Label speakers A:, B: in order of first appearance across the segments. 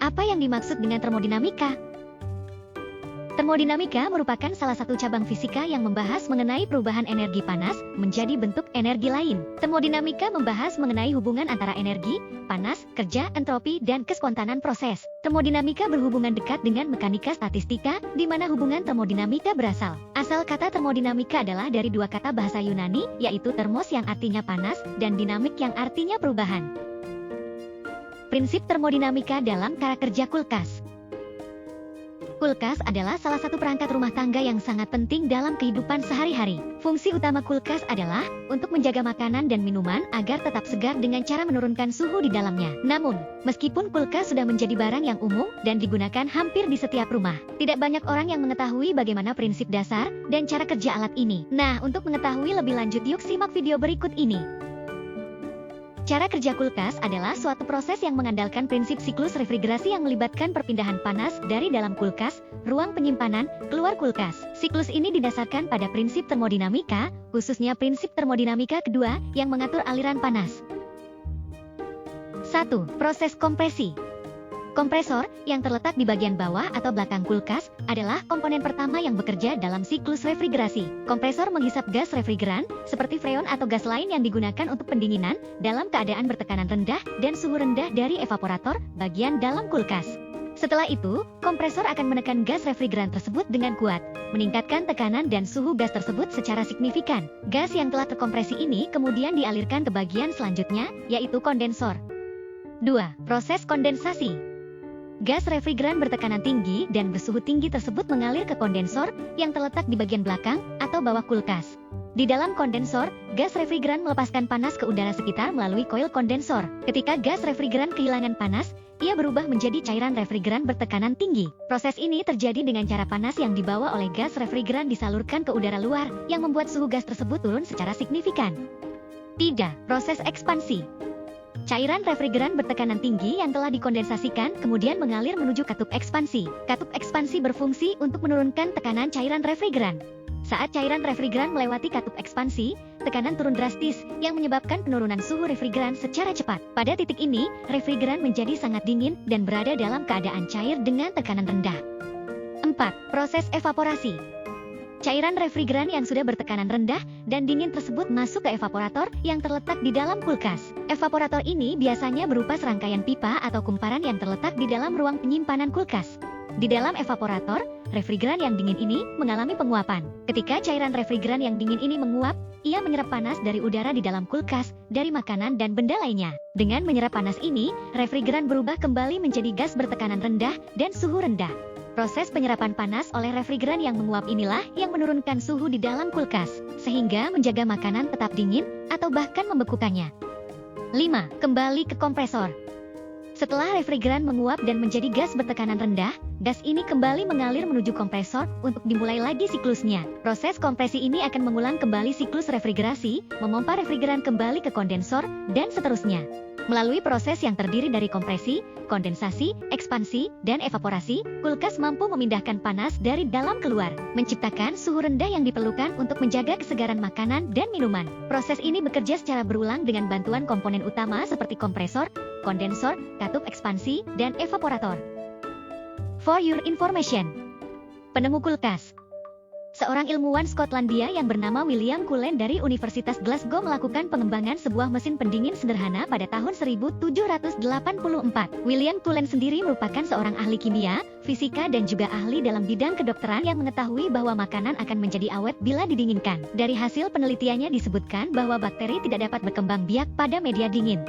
A: Apa yang dimaksud dengan termodinamika? Termodinamika merupakan salah satu cabang fisika yang membahas mengenai perubahan energi panas menjadi bentuk energi lain. Termodinamika membahas mengenai hubungan antara energi, panas, kerja, entropi, dan kespontanan proses. Termodinamika berhubungan dekat dengan mekanika statistika, di mana hubungan termodinamika berasal. Asal kata termodinamika adalah dari dua kata bahasa Yunani, yaitu termos yang artinya panas, dan dinamik yang artinya perubahan. Prinsip termodinamika dalam cara kerja kulkas. Kulkas adalah salah satu perangkat rumah tangga yang sangat penting dalam kehidupan sehari-hari. Fungsi utama kulkas adalah untuk menjaga makanan dan minuman agar tetap segar dengan cara menurunkan suhu di dalamnya. Namun, meskipun kulkas sudah menjadi barang yang umum dan digunakan hampir di setiap rumah, tidak banyak orang yang mengetahui bagaimana prinsip dasar dan cara kerja alat ini. Nah, untuk mengetahui lebih lanjut, yuk simak video berikut ini. Cara kerja kulkas adalah suatu proses yang mengandalkan prinsip siklus refrigerasi yang melibatkan perpindahan panas dari dalam kulkas, ruang penyimpanan, keluar kulkas. Siklus ini didasarkan pada prinsip termodinamika, khususnya prinsip termodinamika kedua yang mengatur aliran panas. 1. Proses kompresi. Kompresor, yang terletak di bagian bawah atau belakang kulkas, adalah komponen pertama yang bekerja dalam siklus refrigerasi. Kompresor menghisap gas refrigeran, seperti freon atau gas lain yang digunakan untuk pendinginan, dalam keadaan bertekanan rendah dan suhu rendah dari evaporator, bagian dalam kulkas. Setelah itu, kompresor akan menekan gas refrigeran tersebut dengan kuat, meningkatkan tekanan dan suhu gas tersebut secara signifikan. Gas yang telah terkompresi ini kemudian dialirkan ke bagian selanjutnya, yaitu kondensor. 2. Proses kondensasi. Gas refrigeran bertekanan tinggi dan bersuhu tinggi tersebut mengalir ke kondensor yang terletak di bagian belakang atau bawah kulkas. Di dalam kondensor, gas refrigeran melepaskan panas ke udara sekitar melalui koil kondensor. Ketika gas refrigeran kehilangan panas, ia berubah menjadi cairan refrigeran bertekanan tinggi. Proses ini terjadi dengan cara panas yang dibawa oleh gas refrigeran disalurkan ke udara luar, yang membuat suhu gas tersebut turun secara signifikan. 3. Proses ekspansi. Cairan refrigeran bertekanan tinggi yang telah dikondensasikan kemudian mengalir menuju katup ekspansi. Katup ekspansi berfungsi untuk menurunkan tekanan cairan refrigeran. Saat cairan refrigeran melewati katup ekspansi, tekanan turun drastis yang menyebabkan penurunan suhu refrigeran secara cepat. Pada titik ini, refrigeran menjadi sangat dingin dan berada dalam keadaan cair dengan tekanan rendah. 4. Proses evaporasi. Cairan refrigeran yang sudah bertekanan rendah dan dingin tersebut masuk ke evaporator yang terletak di dalam kulkas. Evaporator ini biasanya berupa serangkaian pipa atau kumparan yang terletak di dalam ruang penyimpanan kulkas. Di dalam evaporator, refrigeran yang dingin ini mengalami penguapan. Ketika cairan refrigeran yang dingin ini menguap, ia menyerap panas dari udara di dalam kulkas, dari makanan dan benda lainnya. Dengan menyerap panas ini, refrigeran berubah kembali menjadi gas bertekanan rendah dan suhu rendah. Proses penyerapan panas oleh refrigeran yang menguap inilah yang menurunkan suhu di dalam kulkas, sehingga menjaga makanan tetap dingin atau bahkan membekukannya. 5. Kembali ke kompresor. Setelah refrigeran menguap dan menjadi gas bertekanan rendah, gas ini kembali mengalir menuju kompresor untuk dimulai lagi siklusnya. Proses kompresi ini akan mengulang kembali siklus refrigerasi, memompa refrigeran kembali ke kondensor, dan seterusnya. Melalui proses yang terdiri dari kompresi, kondensasi, ekspansi, dan evaporasi, kulkas mampu memindahkan panas dari dalam keluar, menciptakan suhu rendah yang diperlukan untuk menjaga kesegaran makanan dan minuman. Proses ini bekerja secara berulang dengan bantuan komponen utama seperti kompresor, kondensor, katup ekspansi, dan evaporator. For your information, penemu kulkas. Seorang ilmuwan Skotlandia yang bernama William Cullen dari Universitas Glasgow melakukan pengembangan sebuah mesin pendingin sederhana pada tahun 1784. William Cullen sendiri merupakan seorang ahli kimia, fisika dan juga ahli dalam bidang kedokteran yang mengetahui bahwa makanan akan menjadi awet bila didinginkan. Dari hasil penelitiannya disebutkan bahwa bakteri tidak dapat berkembang biak pada media dingin.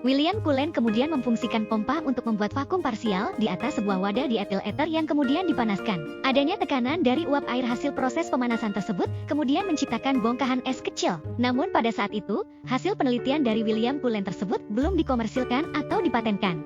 A: William Cullen kemudian memfungsikan pompa untuk membuat vakum parsial di atas sebuah wadah di etil ether yang kemudian dipanaskan. Adanya tekanan dari uap air hasil proses pemanasan tersebut kemudian menciptakan bongkahan es kecil. Namun pada saat itu, hasil penelitian dari William Cullen tersebut belum dikomersilkan atau dipatenkan.